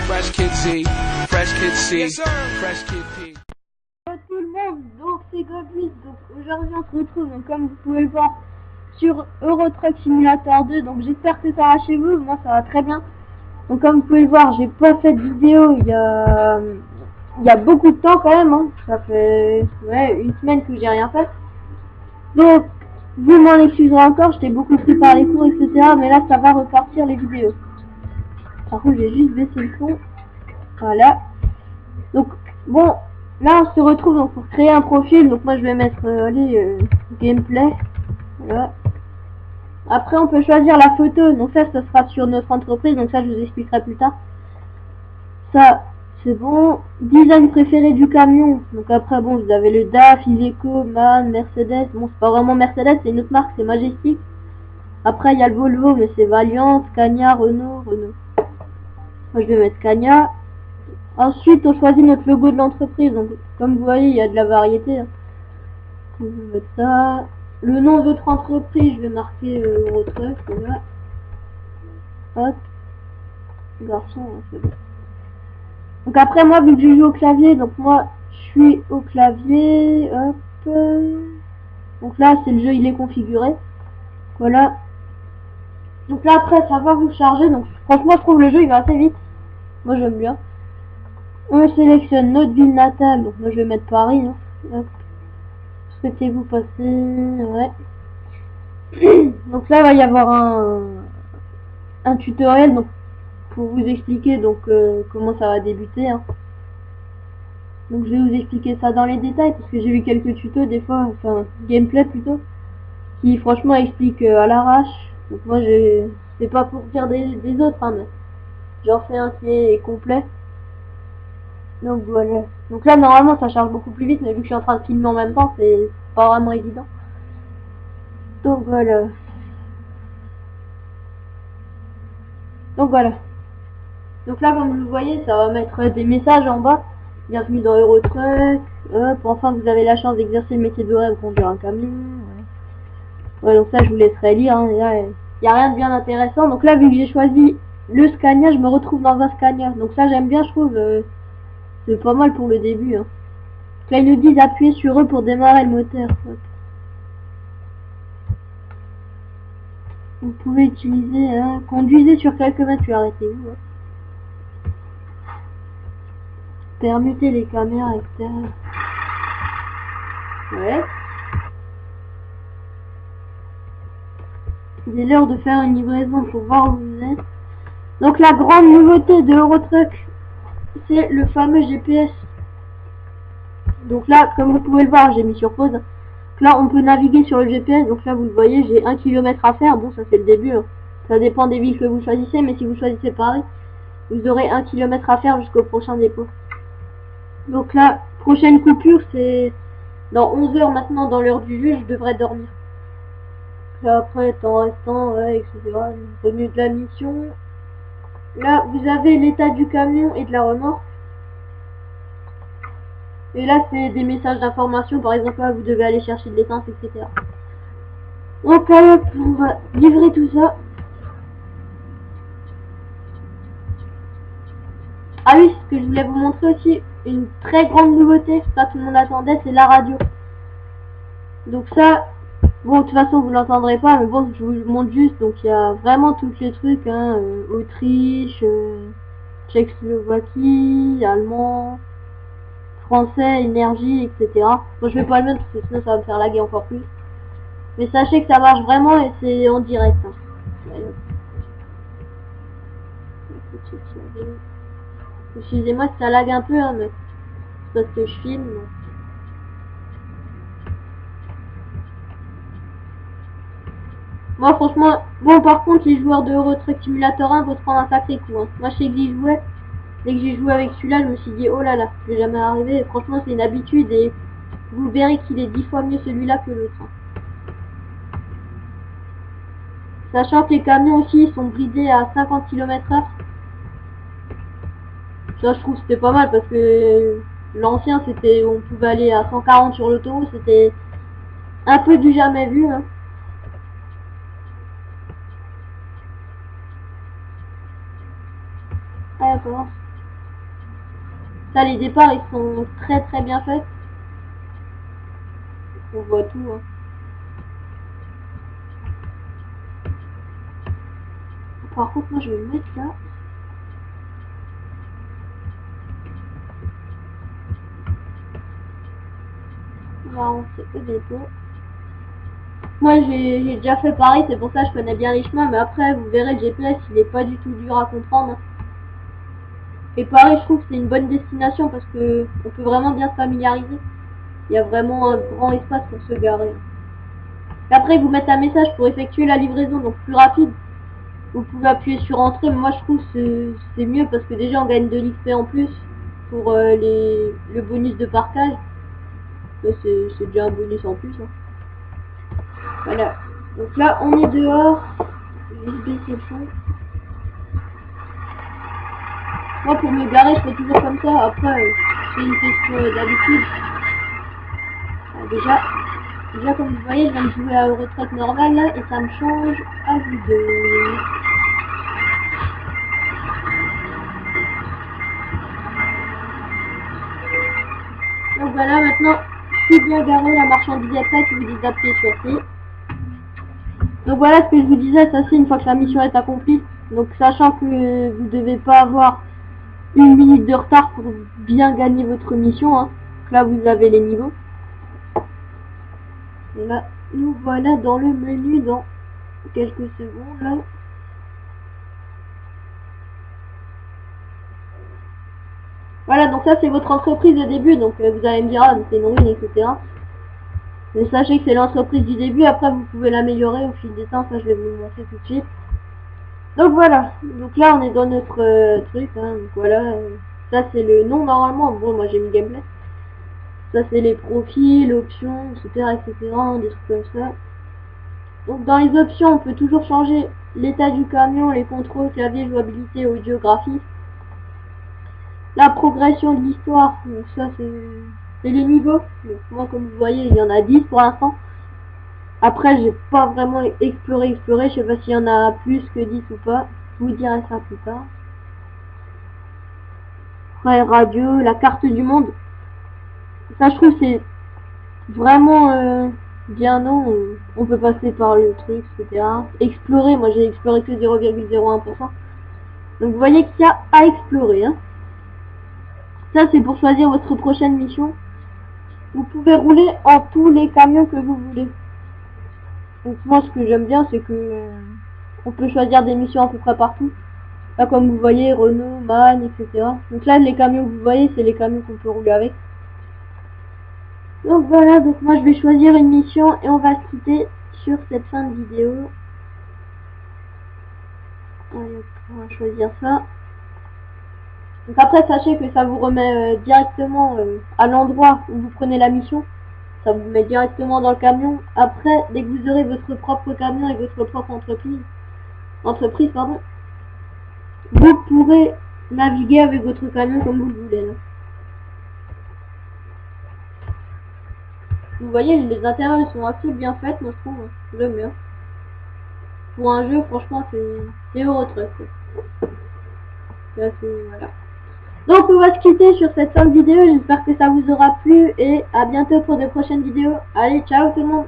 Fresh Kid Z, Fresh Kid C, yes, Fresh Kid P. Bonjour tout le monde, donc c'est Goblin, donc aujourd'hui on se retrouve, donc comme vous pouvez le voir, sur Euro Truck Simulator 2, donc j'espère que ça va chez vous, moi ça va très bien. Donc comme vous pouvez le voir, j'ai pas fait de vidéo il y a beaucoup de temps quand même, hein. Ça fait une semaine que j'ai rien fait. Donc vous m'en excuserez encore, j'étais beaucoup pris par les cours, etc. Mais là ça va repartir les vidéos. Par contre j'ai juste baissé le son. Voilà. Donc bon, là on se retrouve donc pour créer un profil. Donc moi je vais mettre gameplay. Voilà. Après on peut choisir la photo. Donc ça sera sur notre entreprise. Donc ça je vous expliquerai plus tard. Ça c'est bon. Design préféré du camion. Donc après bon vous avez le DAF, Iveco, MAN, Mercedes. Bon c'est pas vraiment Mercedes, c'est une autre marque, c'est Majestic. Après il y a le Volvo mais c'est Valiant, Scania, Renault. Moi je vais mettre Scania. Ensuite, on choisit notre logo de l'entreprise. Donc, comme vous voyez, il y a de la variété. Hein. Je vais mettre ça. Le nom de votre entreprise, je vais marquer Eurotruck. Voilà. Hop. Garçon, hein, c'est bon. Donc après, moi, vu que je joue au clavier, donc moi, je suis au clavier. Hop. Donc là, c'est le jeu, il est configuré. Voilà. Donc là, après, ça va vous charger. Donc franchement, je trouve le jeu, il va assez vite. Moi, j'aime bien. On sélectionne notre ville natale. Donc moi, je vais mettre Paris. Hein. Hop. Souhaitez-vous passer? Ouais. Donc là, il va y avoir un tutoriel donc pour vous expliquer donc comment ça va débuter. Hein. Donc je vais vous expliquer ça dans les détails parce que j'ai vu quelques tutos des fois, enfin gameplay plutôt, qui franchement expliquent à l'arrache. Donc moi c'est pas pour dire des autres, hein, mais j'en fais un qui est complet. Donc voilà. Donc là normalement ça charge beaucoup plus vite, mais vu que je suis en train de filmer en même temps, c'est pas vraiment évident. Donc voilà. Donc voilà. Donc là, comme vous le voyez, ça va mettre des messages en bas. Bienvenue dans Eurotruck. Hop, enfin vous avez la chance d'exercer le métier de rêve, conduire un camion. Ouais, donc ça je vous laisserai lire. Hein. Là, il n'y a rien de bien intéressant. Donc là, vu que j'ai choisi le Scania, je me retrouve dans un Scania. Donc ça j'aime bien, je trouve. C'est pas mal pour le début. Hein. Donc là, ils nous disent appuyer sur eux pour démarrer le moteur. Hop. Vous pouvez utiliser, conduisez sur quelques mètres, puis arrêtez-vous. Hein. Permuter les caméras extérieures. Ouais. Il est l'heure de faire une livraison pour voir où vous êtes. Donc la grande nouveauté de Eurotruck, c'est le fameux GPS. Donc là, comme vous pouvez le voir, j'ai mis sur pause. Donc là, on peut naviguer sur le GPS. Donc là, vous le voyez, j'ai 1 km à faire. Bon, ça c'est le début. Hein. Ça dépend des villes que vous choisissez, mais si vous choisissez Paris, vous aurez 1 km à faire jusqu'au prochain dépôt. Donc là, prochaine coupure, c'est dans 11 heures maintenant, dans l'heure du jeu, je devrais dormir. Là, après, temps restant, ouais, etc. Revenu de la mission. Là, vous avez l'état du camion et de la remorque. Et là, c'est des messages d'information. Par exemple, là, vous devez aller chercher de l'essence, etc. Donc, là, on va livrer tout ça. Ah oui, ce que je voulais vous montrer aussi, une très grande nouveauté, ça tout le monde attendait, c'est la radio. Donc ça, bon, de toute façon, vous l'entendrez pas, mais bon, je vous le montre juste. Donc, il y a vraiment tous les trucs, hein, Autriche, Tchécoslovaquie, allemand, français, énergie, etc. Bon, je vais pas le mettre parce que sinon ça va me faire laguer encore plus. Mais sachez que ça marche vraiment et c'est en direct. Hein. Excusez-moi si ça lag un peu, hein, mais c'est parce que je filme. Donc. Moi franchement, bon par contre les joueurs de Eurotruck Simulator 1 vont se prendre un sacré coup. Hein. Moi je sais que j'y jouais. Dès que j'ai joué avec celui-là, je me suis dit oh là là, je vais jamais arriver. Et franchement c'est une habitude et vous verrez qu'il est 10 fois mieux celui-là que l'autre. Hein. Sachant que les camions aussi sont bridés à 50 km/h. Ça je trouve c'était pas mal parce que l'ancien c'était on pouvait aller à 140 sur l'autoroute, c'était un peu du jamais vu. Hein. Ah d'accord. Ça, les départs, ils sont très très bien faits. On voit tout. Hein. Par contre, moi, je vais le mettre là. Là, on sait au dépôt. Moi, j'ai déjà fait pareil, c'est pour ça que je connais bien les chemins. Mais après, vous verrez, le GPS, il est pas du tout dur à comprendre. Et pareil, je trouve que c'est une bonne destination parce que on peut vraiment bien se familiariser. Il y a vraiment un grand espace pour se garer. Et après, ils vous mettent un message pour effectuer la livraison, donc plus rapide. Vous pouvez appuyer sur entrée, mais moi je trouve que c'est mieux parce que déjà on gagne de l'XP en plus pour le bonus de partage. C'est déjà un bonus en plus. Hein. Voilà. Donc là, on est dehors. Je vais baisser le son. Moi, pour me garer, je fais toujours comme ça. Après, c'est une question d'habitude. Déjà, comme vous voyez, je viens de jouer à Eurotrack normal là, et ça me change à vidéo. Donc voilà, maintenant, je suis bien garé, la marchandise est prête, je vous dis d'appuyer sur C. Donc voilà ce que je vous disais, ça c'est une fois que la mission est accomplie. Donc sachant que vous ne devez pas avoir 1 minute de retard pour bien gagner votre mission. Hein. Donc là vous avez les niveaux. Et là, nous voilà dans le menu dans quelques secondes là. Voilà, donc ça c'est votre entreprise de début, donc vous allez me dire, ah, c'est une ruine, etc. Mais sachez que c'est l'entreprise du début, après vous pouvez l'améliorer au fil des temps, ça je vais vous le montrer tout de suite. Donc voilà, donc là on est dans notre truc, hein, donc voilà, ça c'est le nom normalement, bon moi j'ai mis gameplay. Ça c'est les profils, options, etc., des trucs comme ça. Donc dans les options on peut toujours changer l'état du camion, les contrôles, clavier, jouabilité, audio, graphisme. La progression de l'histoire, donc ça c'est les niveaux. Donc moi comme vous voyez il y en a 10 pour l'instant. Après j'ai pas vraiment exploré, je sais pas s'il y en a plus que 10 ou pas. Je vous dirai ça plus tard. Ouais, radio, la carte du monde. Ça je trouve c'est vraiment bien non. On peut passer par le truc, etc. Explorer, moi j'ai exploré que 0,01%. Donc vous voyez qu'il y a à explorer. Hein. Ça c'est pour choisir votre prochaine mission. Vous pouvez rouler en tous les camions que vous voulez. Donc moi ce que j'aime bien c'est que on peut choisir des missions à peu près partout. Là comme vous voyez Renault, MAN, etc. Donc là les camions que vous voyez c'est les camions qu'on peut rouler avec. Donc voilà, donc moi je vais choisir une mission et on va se quitter sur cette fin de vidéo. Allez, on va choisir ça. Donc après sachez que ça vous remet directement à l'endroit où vous prenez la mission. Ça vous met directement dans le camion. Après, dès que vous aurez votre propre camion et votre propre entreprise, vous pourrez naviguer avec votre camion comme vous le voulez. Là. Vous voyez, les intérieurs ils sont assez bien faits, moi je trouve. Le mur. Pour un jeu, franchement, c'est Eurotruck. Voilà. Donc on va se quitter sur cette fin de vidéo. J'espère que ça vous aura plu et à bientôt pour de prochaines vidéos. Allez, ciao tout le monde!